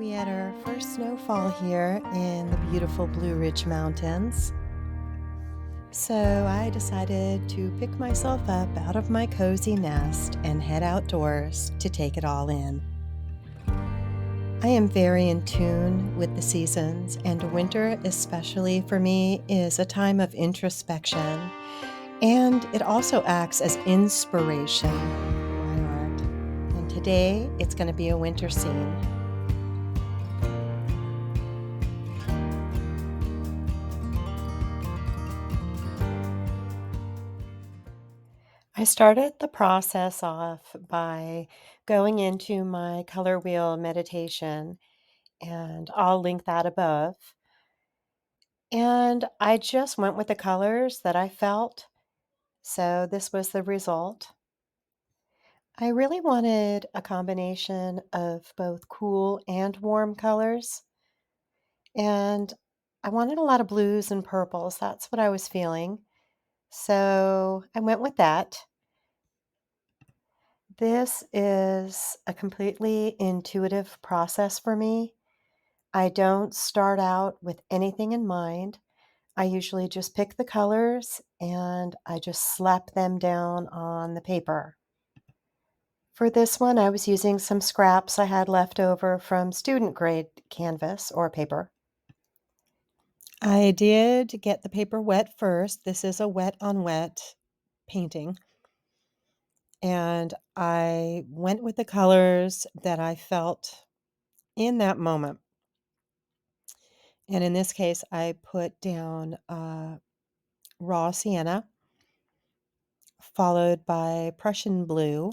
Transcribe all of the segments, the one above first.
we had our first snowfall here in the beautiful Blue Ridge Mountains. So I decided to pick myself up out of my cozy nest and head outdoors to take it all in. I am very in tune with the seasons, and winter, especially for me, is a time of introspection, and it also acts as inspiration for my art. And today, it's going to be a winter scene. I started the process off by going into my color wheel meditation, and I'll link that above. And I just went with the colors that I felt. So this was the result. I really wanted a combination of both cool and warm colors. And I wanted a lot of blues and purples. That's what I was feeling. So I went with that. This is a completely intuitive process for me. I don't start out with anything in mind. I usually just pick the colors and I just slap them down on the paper. For this one, I was using some scraps I had left over from student grade canvas or paper. I did get the paper wet first. This is a wet on wet painting. And I went with the colors that I felt in that moment. And in this case, I put down raw sienna, followed by Prussian blue.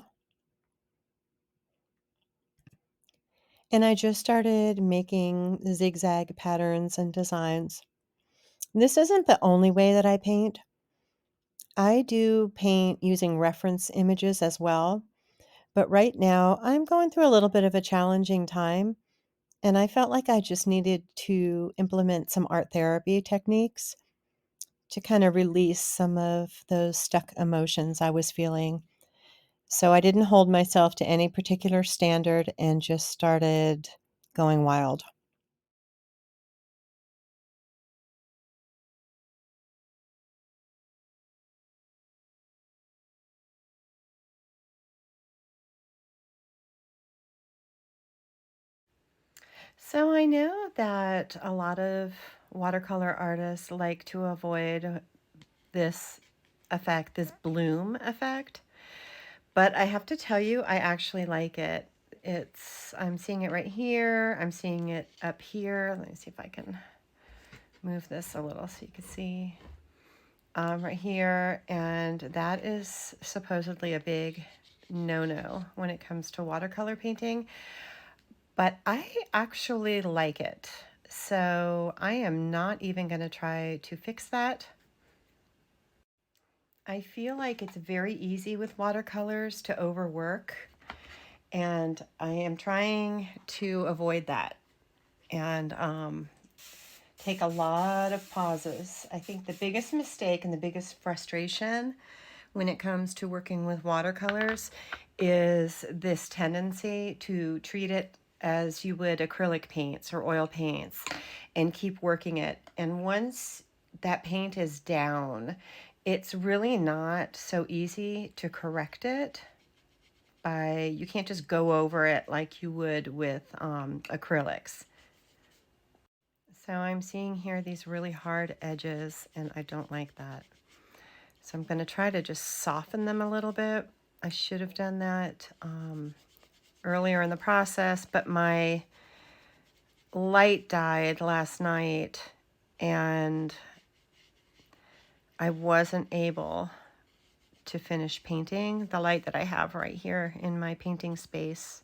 And I just started making zigzag patterns and designs. This isn't the only way that I paint. I do paint using reference images as well. But right now, I'm going through a little bit of a challenging time. And I felt like I just needed to implement some art therapy techniques to kind of release some of those stuck emotions I was feeling. So I didn't hold myself to any particular standard and just started going wild. So I know that a lot of watercolor artists like to avoid this effect, this bloom effect, but I have to tell you, I actually like it. I'm seeing it right here. I'm seeing it up here. Let me see if I can move this a little so you can see right here. And that is supposedly a big no-no when it comes to watercolor painting, but I actually like it. So I am not even going to try to fix that. I feel like it's very easy with watercolors to overwork, and I am trying to avoid that and take a lot of pauses. I think the biggest mistake and the biggest frustration when it comes to working with watercolors is this tendency to treat it as you would acrylic paints or oil paints and keep working it. And once that paint is down, it's really not so easy to correct it. You can't just go over it like you would with acrylics. So I'm seeing here these really hard edges, and I don't like that. So I'm going to try to just soften them a little bit. I should have done that earlier in the process, but my light died last night and I wasn't able to finish painting the light that I have right here in my painting space.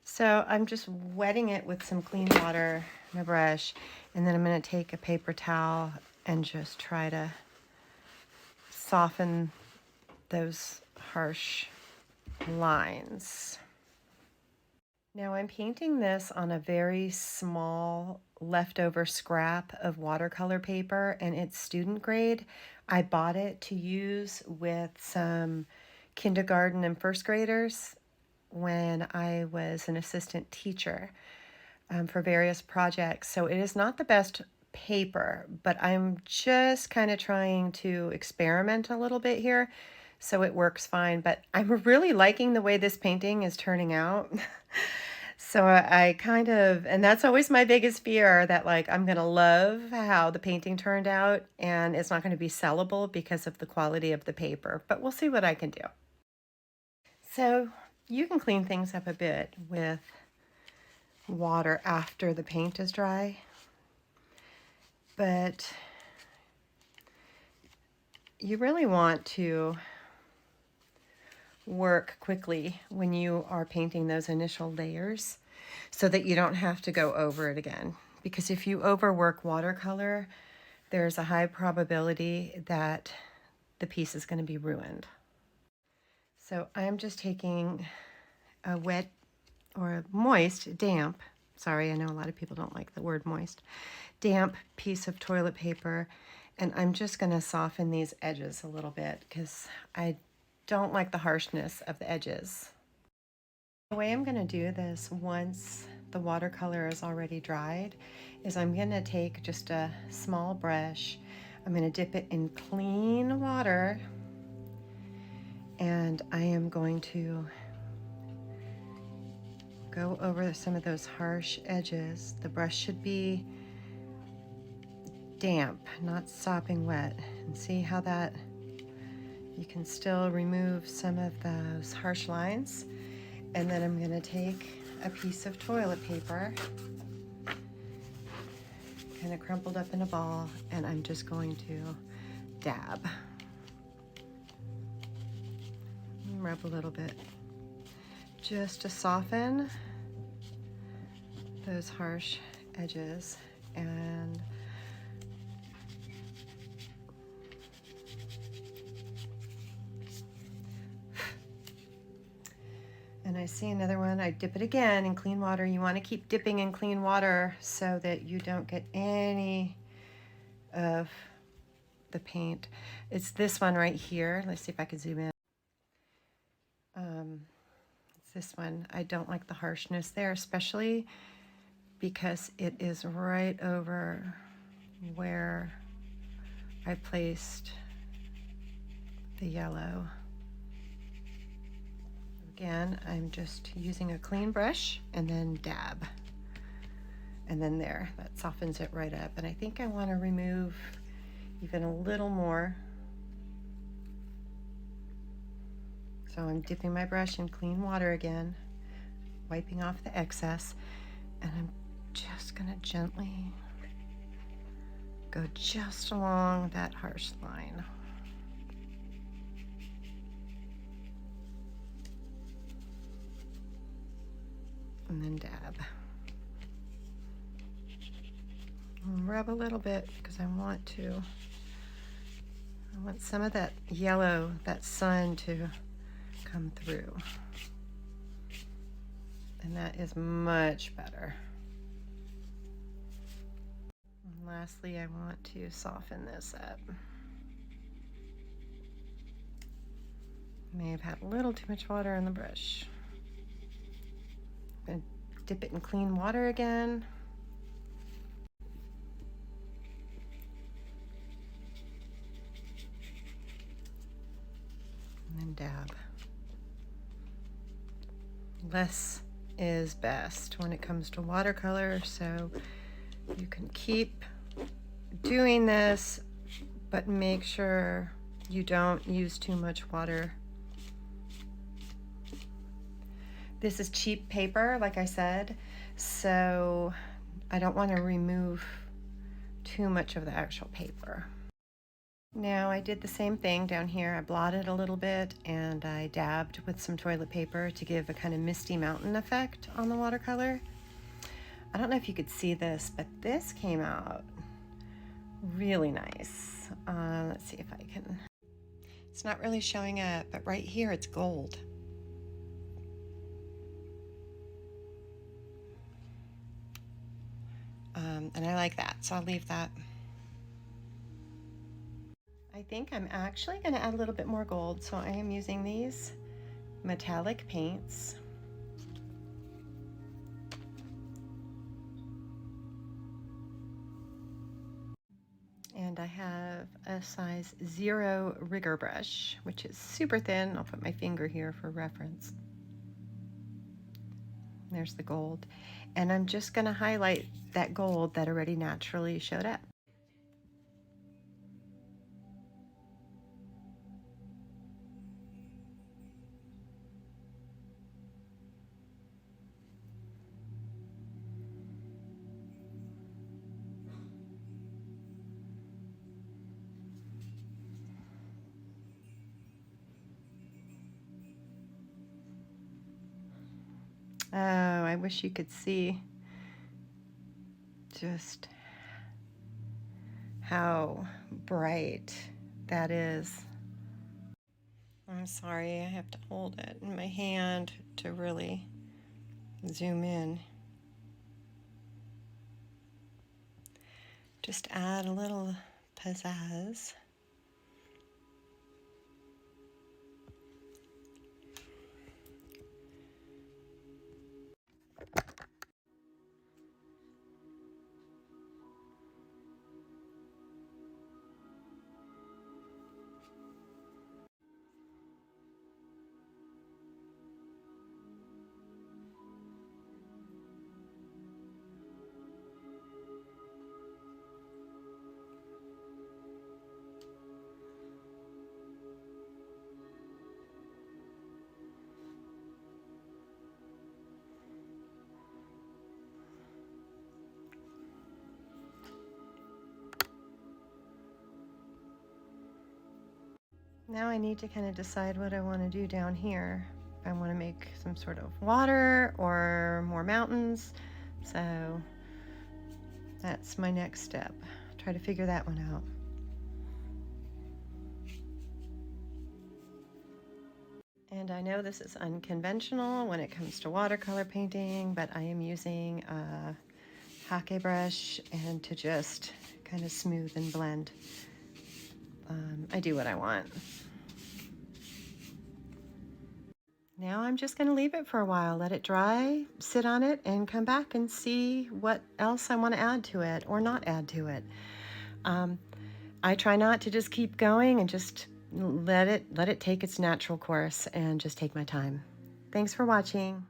So I'm just wetting it with some clean water, my brush, and then I'm going to take a paper towel and just try to soften those harsh lines. Now I'm painting this on a very small leftover scrap of watercolor paper, and it's student grade. I bought it to use with some kindergarten and first graders when I was an assistant teacher for various projects. So it is not the best paper, but I'm just kind of trying to experiment a little bit here so it works fine. But I'm really liking the way this painting is turning out. So I kind of, and that's always my biggest fear, that like I'm going to love how the painting turned out and it's not going to be sellable because of the quality of the paper, but we'll see what I can do. So you can clean things up a bit with water after the paint is dry, but you really want to work quickly when you are painting those initial layers so that you don't have to go over it again. Because if you overwork watercolor, there's a high probability that the piece is going to be ruined. So I'm just taking a wet or a moist, damp, sorry, I know a lot of people don't like the word moist, damp piece of toilet paper, and I'm just going to soften these edges a little bit because I don't like the harshness of the edges. The way I'm going to do this once the watercolor is already dried is I'm going to take just a small brush, I'm going to dip it in clean water, and I am going to go over some of those harsh edges. The brush should be damp, not sopping wet. And see how that, you can still remove some of those harsh lines. And then I'm going to take a piece of toilet paper, kind of crumpled up in a ball, and I'm just going to dab. And rub a little bit just to soften those harsh edges. And I see another one. I dip it again in clean water. You want to keep dipping in clean water so that you don't get any of the paint. It's this one right here. Let's see if I can zoom in. It's this one. I don't like the harshness there, especially because it is right over where I placed the yellow. Again, I'm just using a clean brush and then dab. And then there, that softens it right up. And I think I want to remove even a little more. So I'm dipping my brush in clean water again, wiping off the excess, and I'm just going to gently go just along that harsh line. And then dab. And rub a little bit because I want some of that yellow, that sun to come through. And that is much better. And lastly, I want to soften this up. May have had a little too much water in the brush. I'm going to dip it in clean water again. And then dab. Less is best when it comes to watercolor, so you can keep doing this, but make sure you don't use too much water. This is cheap paper, like I said, so I don't want to remove too much of the actual paper. Now I did the same thing down here. I blotted a little bit and I dabbed with some toilet paper to give a kind of misty mountain effect on the watercolor. I don't know if you could see this, but this came out really nice. Let's see if I can. It's not really showing up, but right here it's gold. And I like that, so I'll leave that. I think I'm actually going to add a little bit more gold, so I am using these metallic paints. And I have a size 0 rigger brush, which is super thin. I'll put my finger here for reference. There's the gold. And I'm just going to highlight that gold that already naturally showed up. Oh, I wish you could see just how bright that is. I'm sorry, I have to hold it in my hand to really zoom in. Just add a little pizzazz. Now I need to kind of decide what I want to do down here. If I want to make some sort of water or more mountains. So that's my next step. Try to figure that one out. And I know this is unconventional when it comes to watercolor painting, but I am using a hake brush and to just kind of smooth and blend. I do what I want. Now I'm just going to leave it for a while, let it dry, sit on it, and come back and see what else I want to add to it or not add to it. I try not to just keep going and just let it take its natural course and just take my time. Thanks for watching.